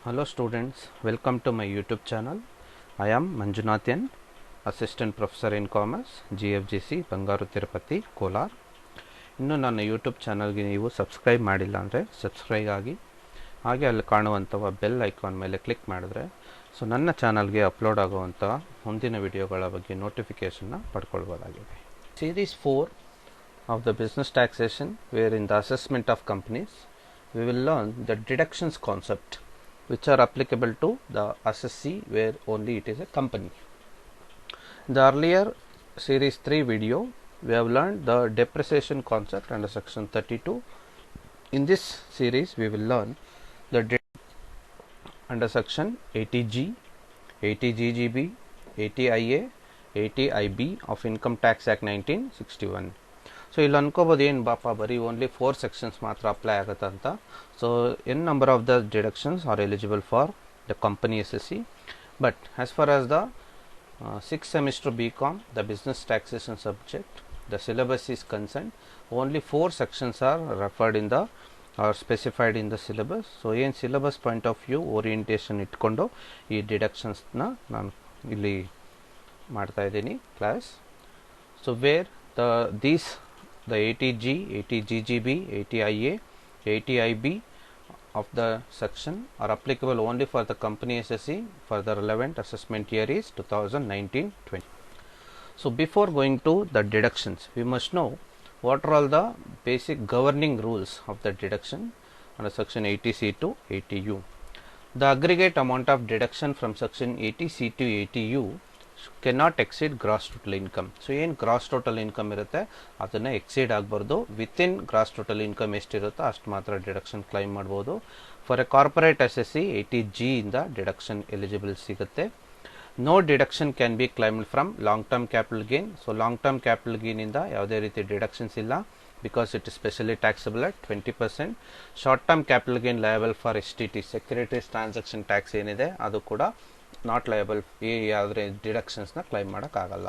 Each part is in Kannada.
Hello students, welcome to my YouTube channel. I am Manjunathan, Assistant Professor in Commerce, GFGC, Bangaru Tirupati, Kolar. ಇನ್ನು ನನ್ನ ಯೂಟ್ಯೂಬ್ ಚಾನಲ್ಗೆ ನೀವು ಸಬ್ಸ್ಕ್ರೈಬ್ ಮಾಡಿಲ್ಲ ಅಂದರೆ ಸಬ್ಸ್ಕ್ರೈಬ್ ಆಗಿ ಹಾಗೆ ಅಲ್ಲಿ ಕಾಣುವಂತಹ ಬೆಲ್ ಐಕಾನ್ ಮೇಲೆ ಕ್ಲಿಕ್ ಮಾಡಿದ್ರೆ ಸೊ ನನ್ನ ಚಾನಲ್ಗೆ ಅಪ್ಲೋಡ್ ಆಗುವಂಥ ಮುಂದಿನ ವಿಡಿಯೋಗಳ ಬಗ್ಗೆ ನೋಟಿಫಿಕೇಷನ್ನ ಪಡ್ಕೊಳ್ಬೋದಾಗಿದೆ. Series 4 of the business taxation, where in the assessment of companies we will learn the deductions concept which are applicable to the assessee where only it is a company. In the earlier series 3 video we have learned the depreciation concept under section 32. In this series we will learn the under section 80G, 80GGB, 80IA, 80IB of Income Tax Act 1961. So ಇಲ್ಲಿ ಅನ್ಕೋಬೋದು ಏನು ಬಾಪ ಬರೀ ಓನ್ಲಿ 4 ಸೆಕ್ಷನ್ಸ್ ಮಾತ್ರ ಅಪ್ಲೈ ಆಗುತ್ತೆ ಅಂತ. So N number of the deductions are eligible for the company SSC, but as far as the 6th semester BCom, the business taxation subject, the syllabus is concerned, only 4 sections are referred in the or specified in the syllabus. So ಏನು syllabus point of view orientation ಇಟ್ಕೊಂಡು ಈ ಡಿಡಕ್ಷನ್ಸ್ನ ನಾನು ಇಲ್ಲಿ ಮಾಡ್ತಾ ಇದ್ದೀನಿ class. So where the 80G, 80GGB, 80IA, 80IB of the section are applicable only for the company SSC for the relevant assessment year is 2019-20. So before going to the deductions, we must know what are all the basic governing rules of the deduction under section 80C to 80U. The aggregate amount of deduction from section 80C to 80U cannot exceed gross total income. So ಏನು ಗ್ರಾಸ್ ಟೋಟಲ್ ಇನ್ಕಮ್ ಇರುತ್ತೆ ಅದನ್ನು ಎಕ್ಸೀಡ್ ಆಗಬಾರ್ದು. ವಿತಿನ್ ಗ್ರಾಸ್ ಟೋಟಲ್ ಇನ್ಕಮ್ ಎಷ್ಟಿರುತ್ತೋ ಅಷ್ಟು ಮಾತ್ರ ಡಿಡಕ್ಷನ್ ಕ್ಲೈಮ್ ಮಾಡ್ಬೋದು. For a corporate SSC 80G ಇಂದ ಡಿಡಕ್ಷನ್ ಎಲಿಜಿಬಲ್ ಸಿಗುತ್ತೆ. No deduction can be claimed from long term capital gain. So long term capital ಗೇನಿಂದ ಯಾವುದೇ ರೀತಿ ಡಿಡಕ್ಷನ್ಸ್ ಇಲ್ಲ, because it is specially taxable at 20%. Short term capital gain liable for STT, securities transaction tax ಏನಿದೆ ಅದು ಕೂಡ ನಾಟ್ ಲಯಬಲ್, ಈ ಯಾವುದೇ ಡಿಡಕ್ಷನ್ಸ್ನ ಕ್ಲೈಮ್ ಮಾಡೋಕ್ಕಾಗಲ್ಲ.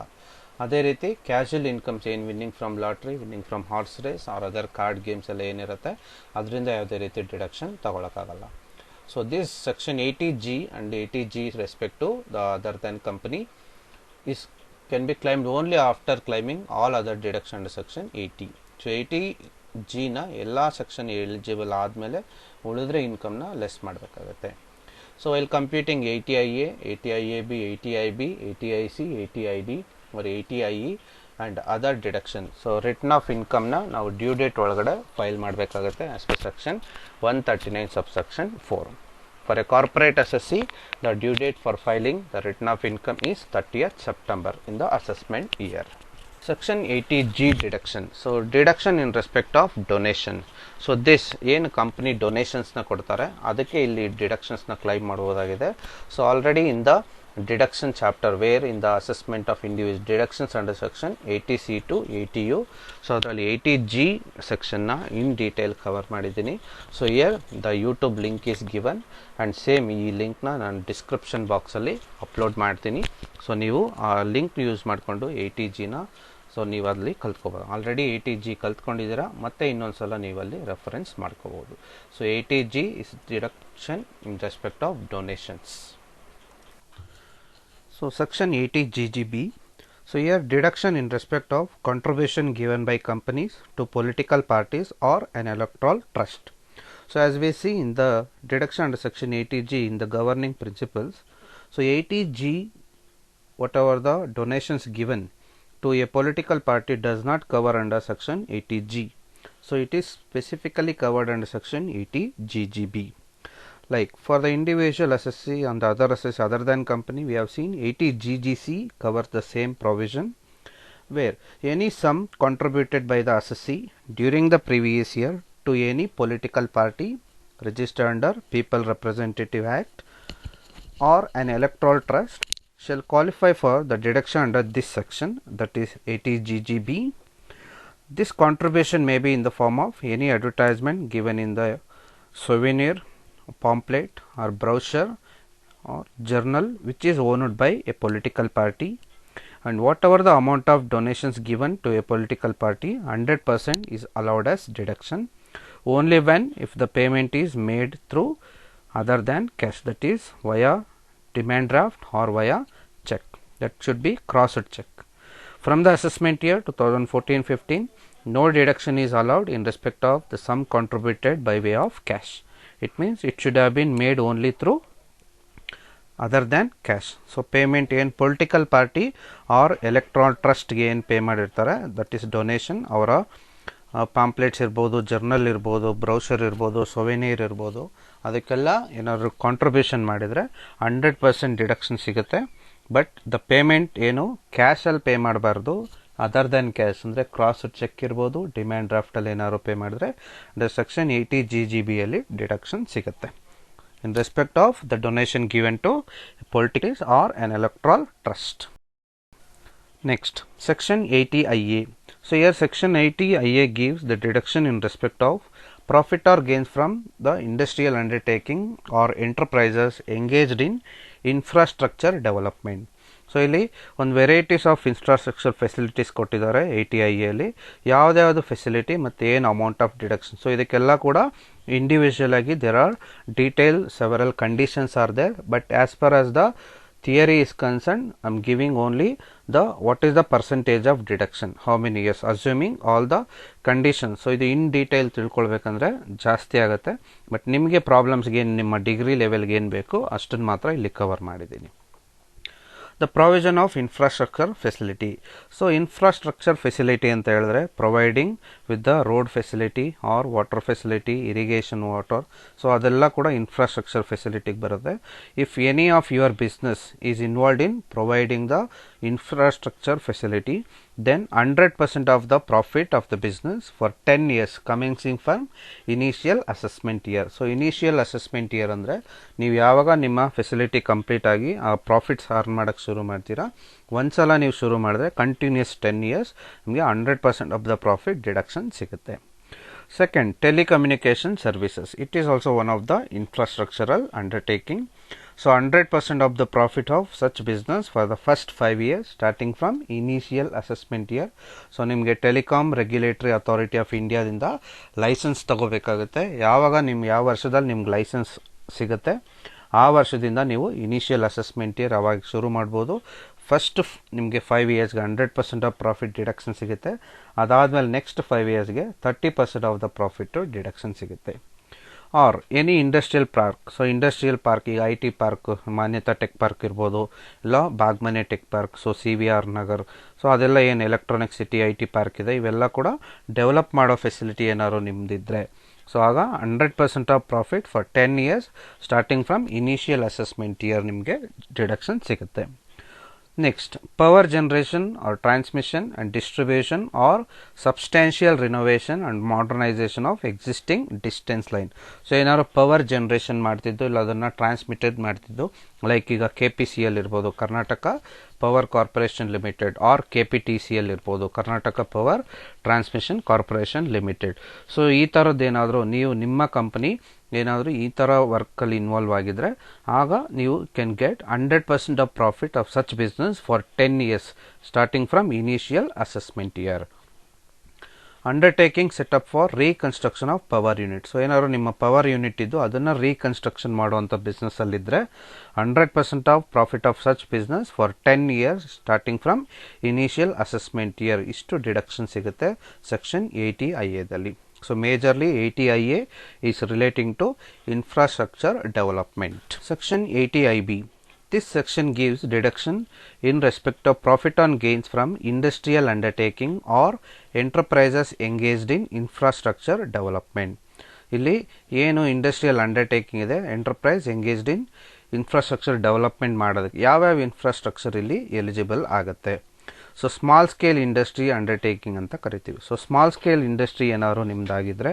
ಅದೇ ರೀತಿ ಕ್ಯಾಶುವಲ್ ಇನ್ಕಮ್ಸ್ ಏನು winning from lottery, winning from horse race or other card games ಎಲ್ಲ ಏನಿರುತ್ತೆ ಅದರಿಂದ ಯಾವುದೇ ರೀತಿ ಡಿಡಕ್ಷನ್ ತಗೊಳಕ್ಕಾಗಲ್ಲ. So this section 80G and 80G respect to the other then company is can be claimed only after claiming all other deduction under section 80. So 80Gನ ಎಲ್ಲ ಸೆಕ್ಷನ್ ಎಲಿಜಿಬಲ್ ಆದಮೇಲೆ ಉಳಿದ್ರೆ ಇನ್ಕಮ್ನ ಲೆಸ್ ಮಾಡಬೇಕಾಗತ್ತೆ. So while computing 80IA, 80IAB, 80IB, 80IC, 80ID or 80IE and other deductions, so written off income na ನಾವು ಡ್ಯೂ ಡೇಟ್ ಒಳಗಡೆ ಫೈಲ್ ಮಾಡಬೇಕಾಗುತ್ತೆ as per section 139 subsection 4. For a corporate SSC, the due date for filing the written off income is 30th September in the assessment year. Section 80G deduction. So deduction in respect of donation. So this ಏನು ಕಂಪ್ನಿ ಡೊನೇಷನ್ಸ್ನ ಕೊಡ್ತಾರೆ ಅದಕ್ಕೆ ಇಲ್ಲಿ ಡಿಡಕ್ಷನ್ಸ್ನ ಕ್ಲೈಮ್ ಮಾಡ್ಬೋದಾಗಿದೆ. So already in the deduction chapter where in the assessment of individual deductions under section 80C to 80U, so ಅದರಲ್ಲಿ 80G ಸೆಕ್ಷನ್ನ ಇನ್ ಡೀಟೇಲ್ ಕವರ್ ಮಾಡಿದ್ದೀನಿ. So here the YouTube link is given and same ಈ ಲಿಂಕ್ನ ನಾನು ಡಿಸ್ಕ್ರಿಪ್ಷನ್ ಬಾಕ್ಸಲ್ಲಿ ಅಪ್ಲೋಡ್ ಮಾಡ್ತೀನಿ. ಸೊ ನೀವು ಆ ಲಿಂಕ್ ಯೂಸ್ ಮಾಡಿಕೊಂಡು 80Gನ ಸೊ ನೀವು ಅಲ್ಲಿ ಕಲ್ತ್ಕೋಬೋದು. ಆಲ್ರೆಡಿ 80G ಕಲ್ತ್ಕೊಂಡಿದ್ದೀರಾ, ಮತ್ತೆ ಇನ್ನೊಂದು ಸಲ ನೀವಲ್ಲಿ ರೆಫರೆನ್ಸ್ ಮಾಡ್ಕೋಬೋದು. So 80G is deduction in respect of donations. So section 80GGB. So here deduction in respect of contribution given by companies to political parties or an electoral trust. So as we see in the deduction under section 80G in the governing principles, so 80G whatever the donations given to a political party does not cover under section 80G. So it is specifically covered under section 80GGB. Like for the individual SSC and the other SSC other than company, we have seen 80GGC covers the same provision, where any sum contributed by the SSC during the previous year to any political party registered under People Representative Act or an electoral trust shall qualify for the deduction under this section, that is 80GGB. This contribution may be in the form of any advertisement given in the souvenir, pamphlet or brochure or journal which is owned by a political party, and whatever the amount of donations given to a political party, 100% is allowed as deduction only when if the payment is made through other than cash, that is via demand draft or via check. That should be crossed check. From the assessment year 2014-15, no deduction is allowed in respect of the sum contributed by way of cash. It means it should have been made only through other than cash. So payment ಏನು ಪೊಲಿಟಿಕಲ್ ಪಾರ್ಟಿ ಆರ್ ಎಲೆಕ್ಟ್ರಾಲ್ ಟ್ರಸ್ಟ್ಗೆ ಏನು ಪೇ ಮಾಡಿರ್ತಾರೆ ದಟ್ ಈಸ್ ಡೊನೇಷನ್. ಅವರ ಪಾಂಪ್ಲೆಟ್ಸ್ ಇರ್ಬೋದು, ಜರ್ನಲ್ ಇರ್ಬೋದು, ಬ್ರೌಷರ್ ಇರ್ಬೋದು, ಸೊವೆನೀರ್ ಇರ್ಬೋದು, ಅದಕ್ಕೆಲ್ಲ ಏನಾದರೂ ಕಾಂಟ್ರಿಬ್ಯೂಷನ್ ಮಾಡಿದರೆ 100% ಡಿಡಕ್ಷನ್ ಸಿಗುತ್ತೆ. ಬಟ್ ದ ಪೇಮೆಂಟ್ ಏನು ಕ್ಯಾಶಲ್ಲಿ ಪೇ ಮಾಡಬಾರ್ದು, ಅದರ್ ದೆನ್ ಕ್ಯಾಶ್ ಅಂದರೆ ಕ್ರಾಸ್ ಚೆಕ್ ಇರ್ಬೋದು, ಡಿಮ್ಯಾಂಡ್ ಡ್ರಾಫ್ಟಲ್ಲಿ ಏನಾದ್ರು ಪೇ ಮಾಡಿದ್ರೆ ಸೆಕ್ಷನ್ 80 GGBಯಲ್ಲಿ ಡಿಡಕ್ಷನ್ ಸಿಗುತ್ತೆ in respect of the donation given to politics or an electoral trust. Next, section 80 IA. So here section 80 IA gives the deduction in respect of profit or gains from the industrial undertaking or enterprises engaged in infrastructure development. So ಇಲ್ಲಿ ಒಂದು ವೆರೈಟೀಸ್ ಆಫ್ ಇನ್ಫ್ರಾಸ್ಟ್ರಕ್ಚರ್ ಫೆಸಿಲಿಟೀಸ್ ಕೊಟ್ಟಿದ್ದಾರೆ 80 IA ಯಾವ್ದು ಫೆಸಿಲಿಟಿ ಮತ್ತು ಏನು ಅಮೌಂಟ್ ಆಫ್ ಡಿಡಕ್ಷನ್. ಸೊ ಇದಕ್ಕೆಲ್ಲ ಕೂಡ ಇಂಡಿವಿಜುವಲ್ ಆಗಿ there are detail several conditions are there, but as per as the theory is concern I am giving only the what is the percentage of deduction, how many years, assuming all the conditions. So ಇದು ಇನ್ ಡೀಟೇಲ್ ತಿಳ್ಕೊಳ್ಬೇಕಂದ್ರೆ ಜಾಸ್ತಿ ಆಗುತ್ತೆ, ಬಟ್ ನಿಮಗೆ ಪ್ರಾಬ್ಲಮ್ಸ್ಗೆ ಏನು ನಿಮ್ಮ ಡಿಗ್ರಿ ಲೆವೆಲ್ಗೆ ಏನು ಬೇಕು ಅಷ್ಟನ್ನು ಮಾತ್ರ ಇಲ್ಲಿ ಕವರ್ ಮಾಡಿದ್ದೀನಿ. The provision of infrastructure facility. So infrastructure facility ಅಂತ ಹೇಳಿದ್ರೆ providing with the road facility or water facility, irrigation water, so ಅದೆಲ್ಲ ಕೂಡ infrastructure facility ಬರುತ್ತೆ. If any of your business is involved in providing the infrastructure facility, then 100% of the profit of the business for 10 years commencing from initial assessment year. So initial assessment year ಅಂದರೆ ನೀವು ಯಾವಾಗ ನಿಮ್ಮ ಫೆಸಿಲಿಟಿ ಕಂಪ್ಲೀಟ್ ಆಗಿ ಆ ಪ್ರಾಫಿಟ್ಸ್ ಅರ್ನ್ ಮಾಡೋಕ್ಕೆ ಶುರು ಮಾಡ್ತೀರಾ, ಒಂದ್ಸಲ ನೀವು ಶುರು ಮಾಡಿದ್ರೆ ಕಂಟಿನ್ಯೂಸ್ 10 years ನಿಮಗೆ 100% ಆಫ್ ದ ಪ್ರಾಫಿಟ್ ಡಿಡಕ್ಷನ್ ಸಿಗುತ್ತೆ. Second, telecommunication services. It is also one of the infrastructural undertaking. So 100% of the profit of such business for the first 5 years starting from initial assessment year. So ನಿಮಗೆ ಟೆಲಿಕಾಮ್ ರೆಗ್ಯುಲೇಟರಿ ಅಥಾರಿಟಿ ಆಫ್ ಇಂಡಿಯಾದಿಂದ ಲೈಸೆನ್ಸ್ ತಗೋಬೇಕಾಗುತ್ತೆ. ಯಾವಾಗ ಯಾವ ವರ್ಷದಲ್ಲಿ ನಿಮ್ಗೆ ಲೈಸೆನ್ಸ್ ಸಿಗುತ್ತೆ ಆ ವರ್ಷದಿಂದ ನೀವು ಇನಿಷಿಯಲ್ ಅಸೆಸ್ಮೆಂಟ್ ಇಯರ್ ಅವಾಗ ಶುರು ಮಾಡ್ಬೋದು. ಫಸ್ಟ್ ನಿಮಗೆ 5 yearsಗೆ 100% ಆಫ್ ಪ್ರಾಫಿಟ್ ಡಿಡಕ್ಷನ್ ಸಿಗುತ್ತೆ. ಅದಾದಮೇಲೆ ನೆಕ್ಸ್ಟ್ 5 yearsಗೆ 30% ಆಫ್ ದ ಪ್ರಾಫಿಟ್ಟು ಡಿಡಕ್ಷನ್ ಸಿಗುತ್ತೆ. Or any industrial park. So industrial park, ಈಗ IT park, Manyata tech park ಇರ್ಬೋದು, ಇಲ್ಲ Bagmane tech park, so CVR Nagar, so ಅದೆಲ್ಲ ಏನು ಎಲೆಕ್ಟ್ರಾನಿಕ್ ಸಿಟಿ IT ಪಾರ್ಕ್ ಇದೆ, ಇವೆಲ್ಲ ಕೂಡ ಡೆವಲಪ್ ಮಾಡೋ ಫೆಸಿಲಿಟಿ ಏನಾದ್ರು ನಿಮ್ದಿದ್ರೆ, ಸೊ ಆಗ 100% of profit for 10 years starting from initial assessment year ನಿಮಗೆ ಡಿಡಕ್ಷನ್ ಸಿಗುತ್ತೆ. Next, power generation or transmission and distribution or substantial renovation and modernization of existing distance line. So ಏನಾದ್ರು ಪವರ್ ಜನರೇಷನ್ ಮಾಡ್ತಿದ್ದು ಇಲ್ಲ ಅದನ್ನು ಟ್ರಾನ್ಸ್ಮಿಟೆಡ್ ಮಾಡ್ತಿದ್ದು, ಲೈಕ್ ಈಗ KPCL ಇರ್ಬೋದು, Karnataka power corporation limited, or KPTCL ಇರ್ಬೋದು, Karnataka power transmission corporation limited. So ಈ ಥರದ್ದು ಏನಾದರೂ ನೀವು ನಿಮ್ಮ ಕಂಪನಿ ಏನಾದರೂ ಈ ಥರ ವರ್ಕಲ್ಲಿ ಇನ್ವಾಲ್ವ್ ಆಗಿದ್ರೆ ಆಗ ನೀವು can get 100% of profit of such business for 10 years starting from initial assessment year. Undertaking setup for reconstruction of power unit. So ಏನಾದ್ರು ನಿಮ್ಮ ಪವರ್ ಯೂನಿಟ್ ಇದ್ದು ಅದನ್ನು ರೀಕನ್ಸ್ಟ್ರಕ್ಷನ್ ಮಾಡುವಂಥ ಬಿಸ್ನೆಸ್ಸಲ್ಲಿದ್ದರೆ 100% of profit of such business for 10 years starting from initial assessment year ಇಷ್ಟು ಡಿಡಕ್ಷನ್ ಸಿಗುತ್ತೆ section 80 IA. So majorly 80 IA is relating to infrastructure development. Section 80 IB. This section gives deduction in respect of profit on gains from industrial undertaking or enterprises engaged in infrastructure development. ಇಲ್ಲಿ ಏನು ಇಂಡಸ್ಟ್ರಿಯಲ್ ಅಂಡರ್ಟೇಕಿಂಗ್ ಇದೆ, enterprise engaged in infrastructure development ಮಾಡೋದಕ್ಕೆ ಯಾವ್ಯಾವ ಇನ್ಫ್ರಾಸ್ಟ್ರಕ್ಚರ್ ಇಲ್ಲಿ ಎಲಿಜಿಬಲ್ ಆಗುತ್ತೆ. So small scale industry undertaking ಅಂತ ಕರಿತೀವಿ. ಸೊ ಸ್ಮಾಲ್ ಸ್ಕೇಲ್ ಇಂಡಸ್ಟ್ರಿ ಏನಾದ್ರು ನಿಮ್ದಾಗಿದ್ರೆ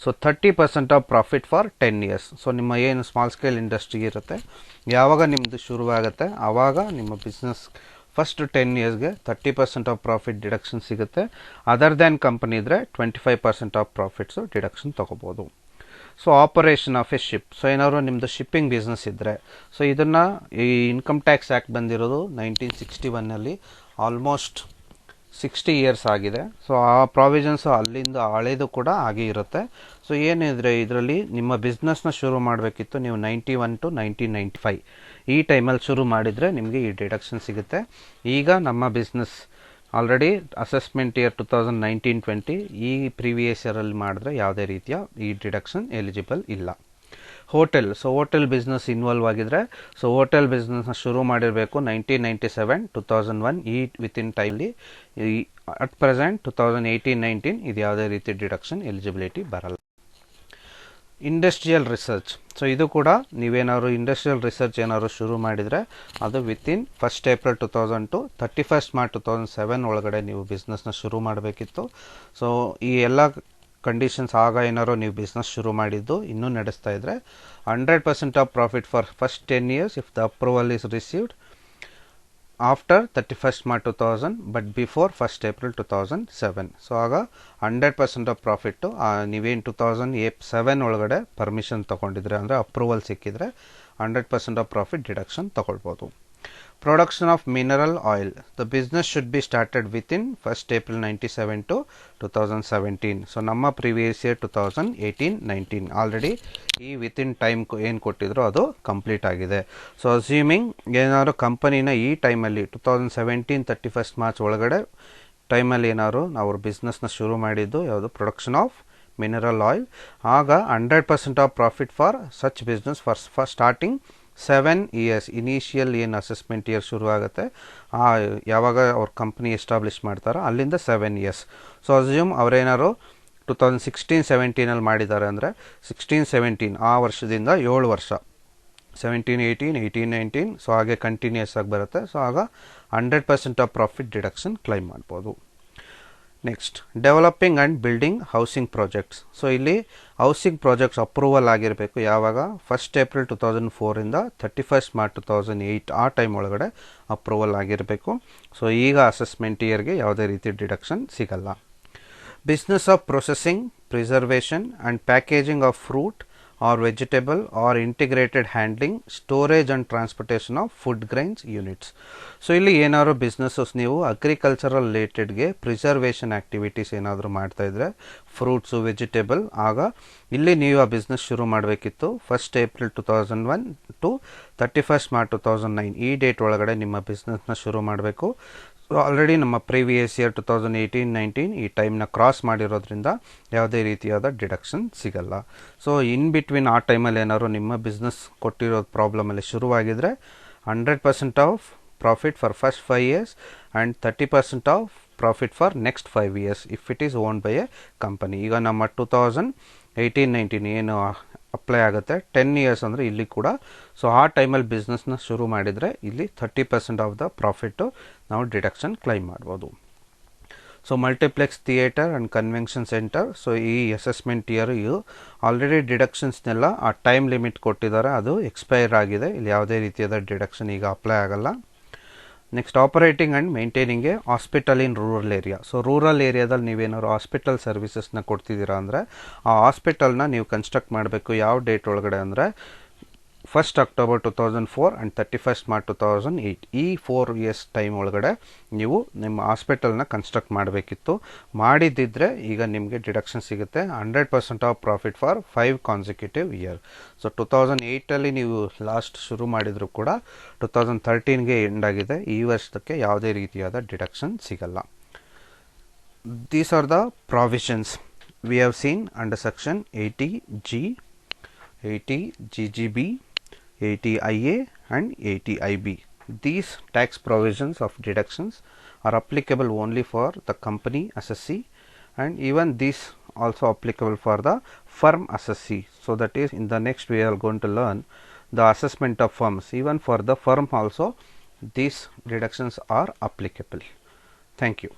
so 30% of profit for 10 years. So ನಿಮ್ಮ ಏನು ಸ್ಮಾಲ್ ಸ್ಕೇಲ್ ಇಂಡಸ್ಟ್ರಿ ಇರುತ್ತೆ ಯಾವಾಗ ನಿಮ್ಮದು ಶುರುವಾಗುತ್ತೆ ಆವಾಗ ನಿಮ್ಮ business first 10 yearsಗೆ 30% of profit deduction ಸಿಗುತ್ತೆ. ಅದರ್ ದ್ಯಾನ್ ಕಂಪನಿ ಇದ್ದರೆ 25% ಆಫ್ ಪ್ರಾಫಿಟ್ಸು ಡಿಡಕ್ಷನ್ ತೊಗೋಬೋದು. So operation of A ship. So ಏನಾದ್ರು ನಿಮ್ಮದು ಶಿಪ್ಪಿಂಗ್ ಬಿಸ್ನೆಸ್ ಇದ್ದರೆ ಸೊ ಈ ಇನ್ಕಮ್ ಟ್ಯಾಕ್ಸ್ ಆ್ಯಕ್ಟ್ ಬಂದಿರೋದು 1961ನಲ್ಲಿ. ಆಲ್ಮೋಸ್ಟ್ 60 ಇಯರ್ಸ್ ಆಗಿದೆ. ಸೊ ಆ ಪ್ರಾವಿಷನ್ಸು ಅಲ್ಲಿಂದ ಹಳೇದು ಕೂಡ ಹಾಗೆ ಇರುತ್ತೆ. ಸೊ ಏನಿದ್ರೆ ಇದರಲ್ಲಿ ನಿಮ್ಮ ಬಿಸ್ನೆಸ್ನ ಶುರು ಮಾಡಬೇಕಿತ್ತು ನೀವು 91 to 1995 ಈ ಟೈಮಲ್ಲಿ ಶುರು ಮಾಡಿದರೆ ನಿಮಗೆ ಈ ಡಿಡಕ್ಷನ್ ಸಿಗುತ್ತೆ. ಈಗ ನಮ್ಮ ಬಿಸ್ನೆಸ್ ಆಲ್ರೆಡಿ ಅಸೆಸ್ಮೆಂಟ್ ಇಯರ್ 2019-20 ಈ ಪ್ರೀವಿಯಸ್ ಇಯರಲ್ಲಿ ಮಾಡಿದ್ರೆ ಯಾವುದೇ ರೀತಿಯ ಈ ಡಿಡಕ್ಷನ್ ಎಲಿಜಿಬಲ್ ಇಲ್ಲ. Hotel, so hotel business involve ಆಗಿದ್ರೆ, ಸೊ ಹೋಟೆಲ್ ಬಿಸ್ನೆಸ್ನ ಶುರು ಮಾಡಿರಬೇಕು 1997-2001 ಈ ವಿತಿನ್ ಟೈಮ್ಲಿ. ಅಟ್ ಪ್ರೆಸೆಂಟ್ 2018-19 ಇದು ಯಾವುದೇ ರೀತಿ ಡಿಡಕ್ಷನ್ ಎಲಿಜಿಬಿಲಿಟಿ ಬರಲ್ಲ. ಇಂಡಸ್ಟ್ರಿಯಲ್ ರಿಸರ್ಚ್, ಸೊ ಇದು ಕೂಡ ನೀವೇನಾದ್ರು ಇಂಡಸ್ಟ್ರಿಯಲ್ ರಿಸರ್ಚ್ ಏನಾದ್ರು ಶುರು ಮಾಡಿದರೆ ಅದು within 1st April 2000 to 31st March 2007 ಒಳಗಡೆ ನೀವು ಬಿಸ್ನೆಸ್ನ ಶುರು ಮಾಡಬೇಕಿತ್ತು. ಸೊ ಈ ಎಲ್ಲ ಕಂಡೀಷನ್ಸ್ ಆಗ ಏನಾರು ನೀವು ಬಿಸ್ನೆಸ್ ಶುರು ಮಾಡಿದ್ದು ಇನ್ನೂ ನಡೆಸ್ತಾ ಇದ್ದರೆ 100% of profit for first 10 years if the approval is received after 31st March 2000 but before 1st April 2007. So ಆಗ 100% ಆಫ್ ಪ್ರಾಫಿಟ್ಟು ನೀವೇನು 2007 ಒಳಗಡೆ ಪರ್ಮಿಷನ್ ತೊಗೊಂಡಿದ್ರೆ ಅಂದರೆ ಅಪ್ರೂವಲ್ ಸಿಕ್ಕಿದ್ರೆ 100% ಆಫ್ ಪ್ರಾಫಿಟ್ ಡಿಡಕ್ಷನ್ ತೊಗೊಳ್ಬೋದು. Production of mineral oil, the business should be started within 1st April 97 to 2017. So ನಮ್ಮ ಪ್ರಿವಿಯಸ್ ಇಯರ್ 2018-19 ಆಲ್ರೆಡಿ ಈ ವಿತಿನ್ ಟೈಮ್ ಏನು ಕೊಟ್ಟಿದ್ರು ಅದು ಕಂಪ್ಲೀಟ್ ಆಗಿದೆ. ಸೊ ಅಸ್ಯೂಮಿಂಗ್ ಏನಾದ್ರು ಕಂಪನಿನ ಈ ಟೈಮಲ್ಲಿ 2017 31st March ಒಳಗಡೆ ಟೈಮಲ್ಲಿ ಏನಾದ್ರು ನಾವು ಬಿಸ್ನೆಸ್ನ ಶುರು ಮಾಡಿದ್ದು ಯಾವುದು ಪ್ರೊಡಕ್ಷನ್ ಆಫ್ ಮಿನರಲ್ ಆಯಿಲ್, ಆಗ 100% of profit for such business for starting 7 years. Initial ಏನು ಅಸೆಸ್ಮೆಂಟ್ ಇಯರ್ ಶುರು ಆಗುತ್ತೆ ಯಾವಾಗ ಅವ್ರ ಕಂಪ್ನಿ ಎಸ್ಟಾಬ್ಲಿಷ್ ಮಾಡ್ತಾರೋ ಅಲ್ಲಿಂದ 7 years. ಸೊ ಅಸ್ಯೂಮ್ ಅವರೇನಾದ್ರು 2016-17 ಮಾಡಿದ್ದಾರೆ ಅಂದರೆ 16-17 ಆ ವರ್ಷದಿಂದ 7 ವರ್ಷ 17-18 18-19 ಸೊ ಹಾಗೆ ಕಂಟಿನ್ಯೂಸ್ ಆಗಿ ಬರುತ್ತೆ. ಸೊ ಆಗ 100% ಆಫ್ ಪ್ರಾಫಿಟ್ ಡಿಡಕ್ಷನ್ ಕ್ಲೈಮ್ ಮಾಡ್ಬೋದು. Next developing and building housing projects. So ಇಲ್ಲಿ ಹೌಸಿಂಗ್ ಪ್ರಾಜೆಕ್ಟ್ಸ್ ಅಪ್ರೂವಲ್ ಆಗಿರಬೇಕು ಯಾವಾಗ 1st April 2004 31st March 2008 ಆ ಟೈಮ್ ಒಳಗಡೆ ಅಪ್ರೂವಲ್ ಆಗಿರಬೇಕು. ಸೊ ಈಗ ಅಸೆಸ್ಮೆಂಟ್ ಇಯರ್ಗೆ ಯಾವುದೇ ರೀತಿ ಡಿಡಕ್ಷನ್ ಸಿಗಲ್ಲ. Business of processing, preservation and packaging of fruit or vegetable or integrated handling, storage and transportation of food grains units. So ಇಲ್ಲಿ ಏನಾದ್ರು ಬಿಸ್ನೆಸ್ಸಸ್ ನೀವು ಅಗ್ರಿಕಲ್ಚರಲ್ ರಿಲೇಟೆಡ್ಗೆ ಪ್ರಿಸರ್ವೇಷನ್ ಆ್ಯಕ್ಟಿವಿಟೀಸ್ ಏನಾದರೂ ಮಾಡ್ತಾಯಿದ್ರೆ ಫ್ರೂಟ್ಸು ವೆಜಿಟೇಬಲ್, ಆಗ ಇಲ್ಲಿ ನೀವು ಆ ಬಿಸ್ನೆಸ್ ಶುರು ಮಾಡಬೇಕಿತ್ತು 1st April 2001 to 31st March 2009 ಈ ಡೇಟ್ ಒಳಗಡೆ ನಿಮ್ಮ ಬಿಸ್ನೆಸ್ನ ಶುರು ಮಾಡಬೇಕು. ಆಲ್ರೆಡಿ ನಮ್ಮ ಪ್ರೀವಿಯಸ್ ಇಯರ್ 2018-19 ಈ ಟೈಮ್ನ ಕ್ರಾಸ್ ಮಾಡಿರೋದ್ರಿಂದ ಯಾವುದೇ ರೀತಿಯಾದ ಡಿಡಕ್ಷನ್ ಸಿಗಲ್ಲ. ಸೊ ಇನ್ ಬಿಟ್ವೀನ್ ಆ ಟೈಮಲ್ಲಿ ಏನಾದ್ರು ನಿಮ್ಮ ಬಿಸ್ನೆಸ್ ಕೊಟ್ಟಿರೋ ಪ್ರಾಬ್ಲಮಲ್ಲಿ ಶುರುವಾಗಿದ್ದರೆ 100% of profit for first 5 years and 30% of profit for next 5 years if it is owned by A company. ಈಗ ನಮ್ಮ 2018-19 ಏನು ಅಪ್ಲೈ ಆಗುತ್ತೆ 10 years ಅಂದರೆ ಇಲ್ಲಿ ಕೂಡ ಸೊ ಆ ಟೈಮಲ್ಲಿ ಬಿಸ್ನೆಸ್ನ ಶುರು ಮಾಡಿದರೆ ಇಲ್ಲಿ 30% ಆಫ್ ದ ಪ್ರಾಫಿಟ್ಟು ನಾವು ಡಿಡಕ್ಷನ್ ಕ್ಲೈಮ್ ಮಾಡ್ಬೋದು. So multiplex theatre and convention centre, so ಈ ಅಸೆಸ್ಮೆಂಟ್ ಇಯರ್ ಇದು ಆಲ್ರೆಡಿ ಡಿಡಕ್ಷನ್ಸ್ನೆಲ್ಲ ಆ ಟೈಮ್ ಲಿಮಿಟ್ ಕೊಟ್ಟಿದ್ದಾರೆ, ಅದು ಎಕ್ಸ್ಪೈರ್ ಆಗಿದೆ. ಇಲ್ಲಿ ಯಾವುದೇ ರೀತಿಯಾದ ಡಿಡಕ್ಷನ್ ಈಗ ಅಪ್ಲೈ ಆಗಲ್ಲ. Next operating and maintaining A hospital in rural area. So rural ಏರಿಯಾದಲ್ಲಿ ನೀವೇನಾದ್ರು ಹಾಸ್ಪಿಟಲ್ ಸರ್ವಿಸಸ್ನ ಕೊಡ್ತಿದ್ದೀರಾ ಅಂದರೆ ಆ ಹಾಸ್ಪಿಟಲ್ನ ನೀವು ಕನ್ಸ್ಟ್ರಕ್ಟ್ ಮಾಡಬೇಕು ಯಾವ ಡೇಟ್ ಒಳಗಡೆ ಅಂದರೆ 1st October 2004 and 31st March 2008 ಈ 4 years ಟೈಮ್ ಒಳಗಡೆ ನೀವು ನಿಮ್ಮ ಹಾಸ್ಪಿಟಲ್ನ ಕನ್ಸ್ಟ್ರಕ್ಟ್ ಮಾಡಬೇಕಿತ್ತು. ಮಾಡಿದ್ದಿದ್ರೆ ಈಗ ನಿಮಗೆ ಡಿಡಕ್ಷನ್ ಸಿಗುತ್ತೆ 100% of profit for 5 consecutive year. So 2008ಅಲ್ಲಿ ನೀವು ಲಾಸ್ಟ್ ಶುರು ಮಾಡಿದರೂ ಕೂಡ 2013ಗೆ ಎಂಡ್ ಆಗಿದೆ. ಈ ವರ್ಷಕ್ಕೆ ಯಾವುದೇ ರೀತಿಯಾದ ಡಿಡಕ್ಷನ್ ಸಿಗಲ್ಲ. These are the provisions we have seen under section 80G, 80GGB, 80IA and 80IB. These tax provisions of deductions are applicable only for the company assessee and even these also applicable for the firm assessee. So that is in the next we are going to learn the assessment of firms. Even for the firm also these deductions are applicable. Thank you.